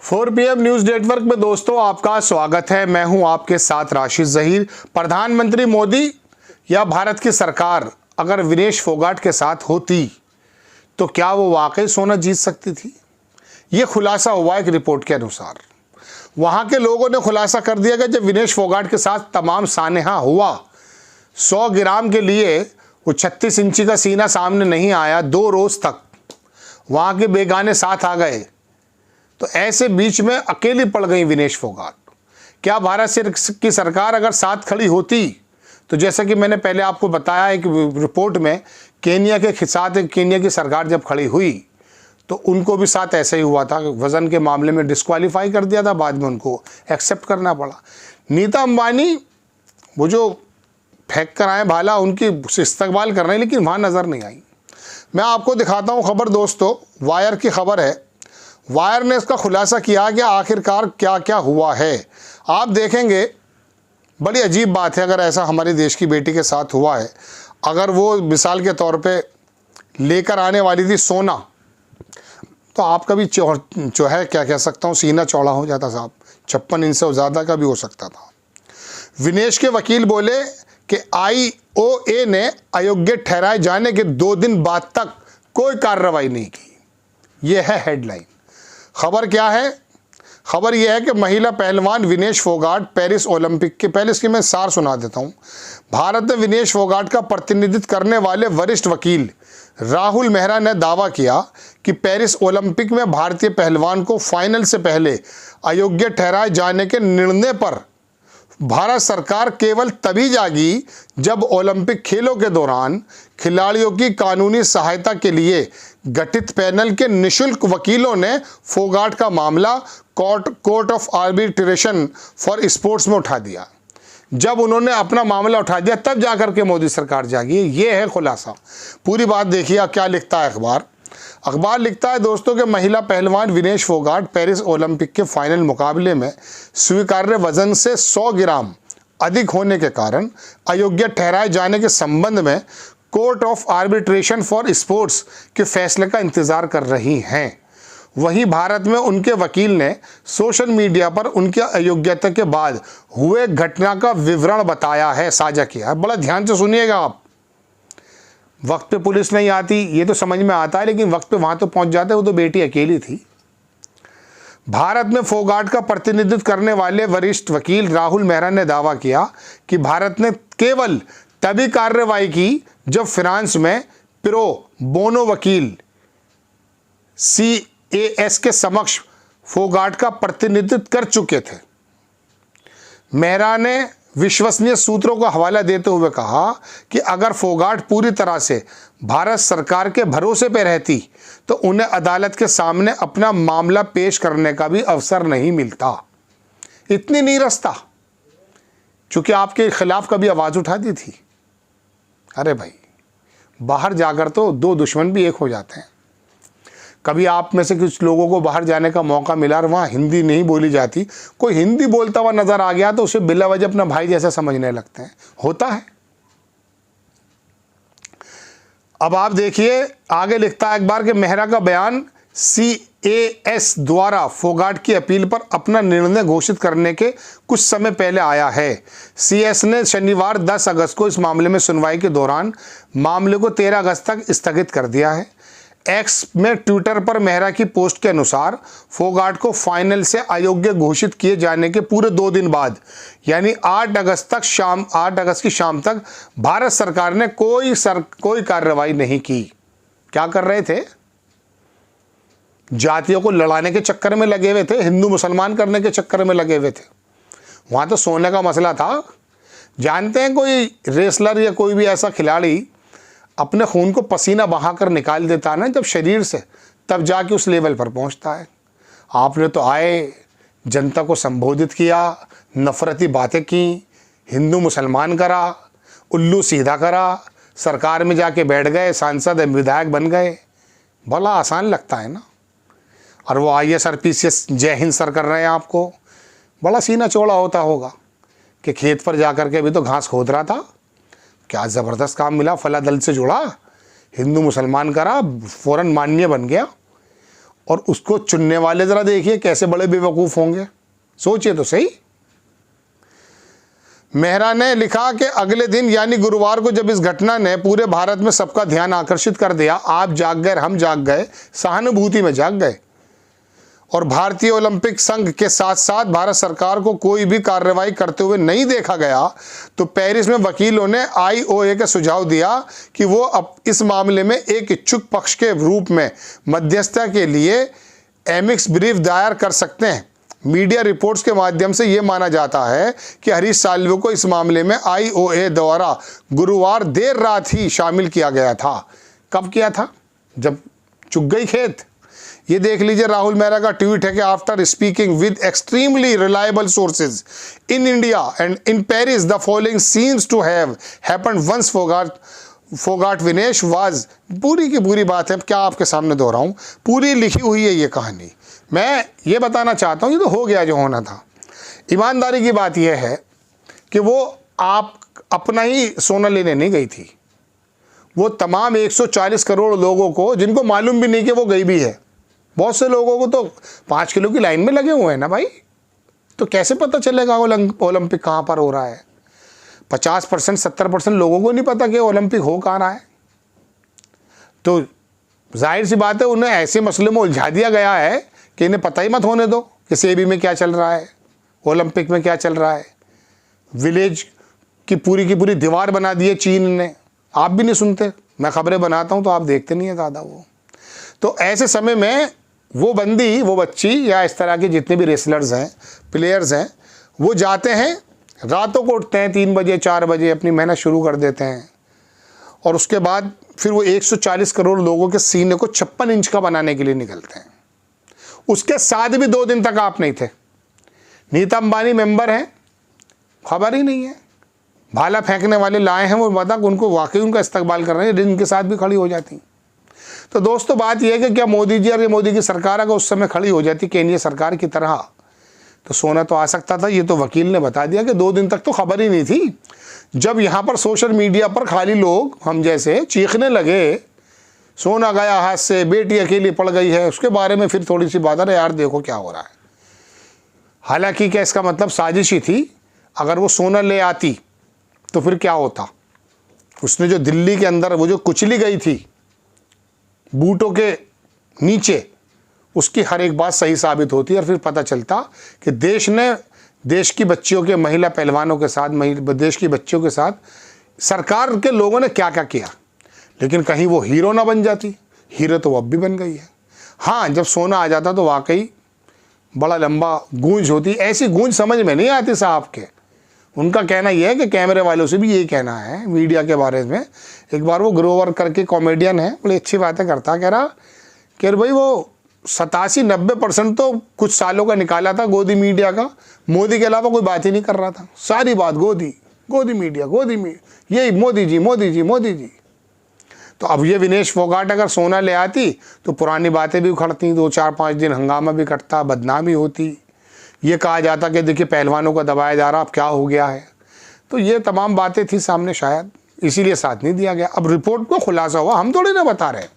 4 PM news network में दोस्तों आपका स्वागत है। मैं हूं आपके साथ राशिद जहीर। प्रधानमंत्री मोदी या भारत की सरकार अगर विनेश फोगाट के साथ होती तो क्या वो वाकई सोना जीत सकती थी? ये खुलासा हुआ एक रिपोर्ट के अनुसार। वहां के लोगों ने खुलासा कर दिया कि जब विनेश फोगाट के साथ तमाम सानेहा हुआ, 100 ग्राम के लिए वो 36 इंची का सीना सामने नहीं आया, 2 रोज तक वहां के बेगाने साथ आ गए, तो ऐसे बीच में अकेली पड़ गई विनेश फोगाट। क्या भारत की सरकार अगर साथ खड़ी होती तो जैसा कि मैंने पहले आपको बताया एक रिपोर्ट में, केनिया के साथ केनिया की सरकार जब खड़ी हुई तो उनको भी साथ ऐसा ही हुआ था। वजन के मामले में डिस्क्वालीफाई कर दिया था, बाद में उनको एक्सेप्ट करना पड़ा। नीता अंबानी वो जो फेंक कर आए भाला, उनकी इस्तकबाल कर रहे हैं, लेकिन वहाँ नज़र नहीं आई। मैं आपको दिखाता हूँ खबर दोस्तों, वायर की खबर है। वायर ने इसका खुलासा किया कि आखिरकार क्या क्या हुआ है। आप देखेंगे बड़ी अजीब बात है अगर ऐसा हमारे देश की बेटी के साथ हुआ है। अगर वो मिसाल के तौर पे लेकर आने वाली थी सोना, तो आपका भी जो है क्या कह सकता हूँ, सीना चौड़ा हो जाता साहब। 56 इंच से ज़्यादा का भी हो सकता था। विनेश के वकील बोले कि IOA ने अयोग्य ठहराए जाने के 2 दिन बाद तक कोई कार्रवाई नहीं की। यह है हेडलाइन। खबर क्या है? खबर यह है कि महिला पहलवान विनेश फोगाट पेरिस ओलंपिक के, पहले इसकी मैं सार सुना देता हूँ। भारत में विनेश फोगाट का प्रतिनिधित्व करने वाले वरिष्ठ वकील राहुल मेहरा ने दावा किया कि पेरिस ओलंपिक में भारतीय पहलवान को फाइनल से पहले अयोग्य ठहराए जाने के निर्णय पर भारत सरकार केवल तभी जागी जब ओलंपिक खेलों के दौरान खिलाड़ियों की कानूनी सहायता के लिए गठित पैनल के निशुल्क वकीलों ने फोगाट का मामला court of arbitration for sports में उठा दिया। जब उन्होंने अपना मामला उठा दिया तब जाकर के मोदी सरकार जागी। ये है खुलासा। पूरी बात देखिए क्या लिखता है अखबार। अखबार लिखता है दोस्तों कि महिला पहलवान विनेश फोगाट पेरिस ओलंपिक के फाइनल मुकाबले में स्वीकार्य वजन से 100 ग्राम अधिक होने के कारण अयोग्य ठहराए जाने के संबंध में court of arbitration for sports के फैसले का इंतजार कर रही हैं। वहीं भारत में उनके वकील ने सोशल मीडिया पर उनके अयोग्यता के बाद हुए घटना का विवरण बताया है, साझा किया है। बड़ा ध्यान से सुनिएगा आप। वक्त पे पुलिस नहीं आती ये तो समझ में आता है, लेकिन वक्त पे वहां तो पहुंच जाते। वो तो बेटी अकेली थी। भारत में फोगाट का प्रतिनिधित्व करने वाले वरिष्ठ वकील राहुल मेहरा ने दावा किया कि भारत ने केवल तभी कार्रवाई की जब फ्रांस में प्रो बोनो वकील CAS के समक्ष फोगाट का प्रतिनिधित्व कर चुके थे। मेहरा ने विश्वसनीय सूत्रों का हवाला देते हुए कहा कि अगर फोगाट पूरी तरह से भारत सरकार के भरोसे पे रहती तो उन्हें अदालत के सामने अपना मामला पेश करने का भी अवसर नहीं मिलता। इतनी नीरसता, चूंकि आपके खिलाफ कभी आवाज उठा दी थी। अरे भाई, बाहर जाकर तो 2 दुश्मन भी एक हो जाते हैं। कभी आप में से कुछ लोगों को बाहर जाने का मौका मिला और वहाँ हिंदी नहीं बोली जाती, कोई हिंदी बोलता हुआ नजर आ गया तो उसे बिला वजह अपना भाई जैसा समझने लगते हैं। होता है। अब आप देखिए आगे लिखता है अखबार के मेहरा का बयान CAS द्वारा फोगाट की अपील पर अपना निर्णय घोषित करने के कुछ समय पहले आया है। CAS ने शनिवार 10 अगस्त को इस मामले में सुनवाई के दौरान मामले को 13 अगस्त तक स्थगित कर दिया है। एक्स में ट्विटर पर मेहरा की पोस्ट के अनुसार फोगाट को फाइनल से अयोग्य घोषित किए जाने के पूरे 2 दिन बाद यानी 8 अगस्त की शाम तक भारत सरकार ने कोई कार्रवाई नहीं की। क्या कर रहे थे? जातियों को लड़ाने के चक्कर में लगे हुए थे, हिंदू मुसलमान करने के चक्कर में लगे हुए थे। वहां तो सोने का मसला था। जानते हैं, कोई रेसलर या कोई भी ऐसा खिलाड़ी अपने खून को पसीना बहाकर निकाल देता है ना जब शरीर से, तब जाके उस लेवल पर पहुंचता है। आपने तो आए, जनता को संबोधित किया, नफरती बातें की, हिंदू मुसलमान करा, उल्लू सीधा करा, सरकार में जाके बैठ गए, सांसद विधायक बन गए। भला आसान लगता है ना। और वो IAS और PCS जय हिंद सर कर रहे हैं आपको। बड़ा सीना चौड़ा होता होगा कि खेत पर जाकर के अभी तो घास खोद रहा था, क्या ज़बरदस्त काम मिला, फला दल से जुड़ा, हिंदू मुसलमान करा, फौरन माननीय बन गया। और उसको चुनने वाले ज़रा देखिए कैसे बड़े बेवकूफ़ होंगे, सोचिए तो सही। मेहरा ने लिखा कि अगले दिन यानी गुरुवार को जब इस घटना ने पूरे भारत में सबका ध्यान आकर्षित कर दिया, आप जाग गए, हम जाग गए, सहानुभूति में जाग गए और भारतीय ओलंपिक संघ के साथ साथ भारत सरकार को कोई भी कार्रवाई करते हुए नहीं देखा गया, तो पेरिस में वकीलों ने IOA का सुझाव दिया कि वो अब इस मामले में एक इच्छुक पक्ष के रूप में मध्यस्थता के लिए एमिक्स ब्रीफ दायर कर सकते हैं। मीडिया रिपोर्ट्स के माध्यम से ये माना जाता है कि हरीश साल्वे को इस मामले में IOA द्वारा गुरुवार देर रात ही शामिल किया गया था। कब किया था? जब चुग गई खेत। ये देख लीजिए, राहुल मेहरा का ट्वीट है कि after speaking with extremely reliable sources in India and in Paris the following seems to have happened once Phogat Vinesh was. पूरी की पूरी बात है, क्या आपके सामने दोहराऊं, पूरी लिखी हुई है ये कहानी। मैं ये बताना चाहता हूँ, ये तो हो गया जो होना था। ईमानदारी की बात यह है कि वो आप अपना ही सोना लेने नहीं गई थी, वो तमाम 140 करोड़ लोगों को, जिनको मालूम भी नहीं कि वो गई भी है, बहुत से लोगों को तो 5 किलो की लाइन में लगे हुए हैं ना भाई, तो कैसे पता चलेगा ओलंपिक कहाँ पर हो रहा है? 50% 70% लोगों को नहीं पता कि ओलंपिक हो कहाँ रहा है। तो जाहिर सी बात है उन्हें ऐसे मसले में उलझा दिया गया है कि इन्हें पता ही मत होने दो कि सेबी में क्या चल रहा है, ओलंपिक में क्या चल रहा है। विलेज की पूरी दीवार बना दी है चीन ने, आप भी नहीं सुनते, मैं खबरें बनाता हूँ तो आप देखते नहीं है ज़्यादा वो। तो ऐसे समय में वो बंदी, वो बच्ची या इस तरह के जितने भी रेसलर्स हैं, प्लेयर्स हैं, वो जाते हैं, रातों को उठते हैं 3 बजे 4 बजे, अपनी मेहनत शुरू कर देते हैं और उसके बाद फिर वो 140 करोड़ लोगों के सीने को 56 इंच का बनाने के लिए निकलते हैं। उसके साथ भी 2 दिन तक आप नहीं थे। नीता अंबानी मेंबर हैं, खबर ही नहीं है। भाला फेंकने वाले लाए हैं, वो बता उनको वाकई उनका इस्तकबाल कर रहे हैं, जिनके साथ भी खड़ी हो जाती। तो दोस्तों बात यह है कि क्या मोदी जी और मोदी की सरकार अगर उस समय खड़ी हो जाती केंद्रीय सरकार की तरह, तो सोना तो आ सकता था। ये तो वकील ने बता दिया कि 2 दिन तक तो खबर ही नहीं थी। जब यहाँ पर सोशल मीडिया पर खाली लोग हम जैसे चीखने लगे, सोना गया हाथ से, बेटी अकेली पड़ गई है, उसके बारे में फिर थोड़ी सी बात है, यार देखो क्या हो रहा है। हालांकि क्या इसका मतलब साजिश ही थी? अगर वो सोना ले आती तो फिर क्या होता? उसने जो दिल्ली के अंदर वो जो कुचली गई थी बूटों के नीचे, उसकी हर एक बात सही साबित होती और फिर पता चलता कि देश ने देश की बच्चियों के, महिला पहलवानों के साथ, देश की बच्चियों के साथ सरकार के लोगों ने क्या क्या किया। लेकिन कहीं वो हीरो ना बन जाती। हीरो तो अब भी बन गई है। हाँ, जब सोना आ जाता तो वाकई बड़ा लंबा गूंज होती। ऐसी गूंज समझ में नहीं आती साहब के। उनका कहना यह है कि कैमरे वालों से भी यही कहना है मीडिया के बारे में। एक बार वो ग्रोवर करके कॉमेडियन है, बड़ी अच्छी बातें करता, कह रहा कि भाई वो 87-90% तो कुछ सालों का निकाला था गोदी मीडिया का, मोदी के अलावा कोई बात ही नहीं कर रहा था। सारी बात गोदी मीडिया, यही मोदी जी। तो अब ये विनेश फोगाट अगर सोना ले आती तो पुरानी बातें भी उखड़ती, 2-4-5 दिन हंगामा भी कटता, बदनामी होती, ये कहा जाता कि देखिए पहलवानों को दबाया जा रहा, अब क्या हो गया है। तो ये तमाम बातें थी सामने, शायद इसीलिए साथ नहीं दिया गया। अब रिपोर्ट को खुलासा हुआ, हम थोड़ी ना बता रहे हैं।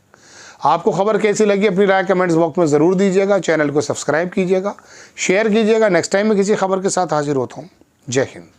आपको खबर कैसी लगी अपनी राय कमेंट्स बॉक्स में ज़रूर दीजिएगा। चैनल को सब्सक्राइब कीजिएगा, शेयर कीजिएगा। नेक्स्ट टाइम मैं किसी खबर के साथ हाजिर होता हूँ। जय हिंद।